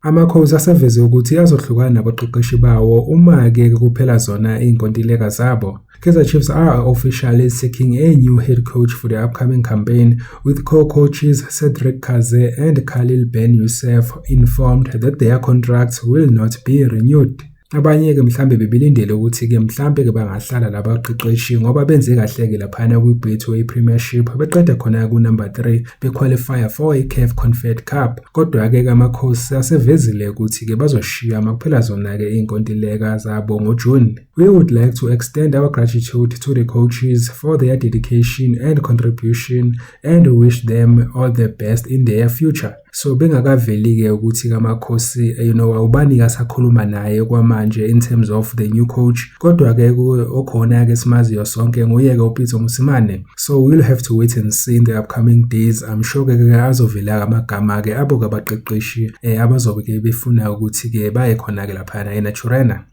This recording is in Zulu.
Amakhosi aseveze ukuthi azohlukana nabaqeqeshi bawo uma-ke kuphela zona iy'nkontileka zabo. Kaizer Chiefs are officially seeking a new head coach for the upcoming campaign, with co-coaches Cedric Kaze and Khalil Ben Youssef informed that their contracts will not be renewed. Abanye-ke mhlambe bebilindele ukuthi-ke mhlambe-ke bangahlala labaqeqeshi ngoba benze kahle-ke laphana kwi-Betway Premiership, beqeda khona ku-number 3 bequalifya for i-CAF Confed Cup. Kodwa-ke amakhosi asevezile ukuthi-ke bazoshiya makuphela zona-ke iy'nkontileka zabo ngoJune. We would like to extend our gratitude to the coaches for their dedication and contribution and wish them all the best in their future. So bengakaveli-ke ukuthi amakhosi awubani asakhuluma naye kwamanje in terms of the new coach, kodwa-ke okhona-ke simaziyo sonke nguyeke uPeter Mosimane. So we'll have to wait and see in the upcoming days. I'm sure-ke azovela amagama-ke abo abaqeqeshi abazobe-ke befuna ukuthi-ke baye khona-ke laphana eNaturena.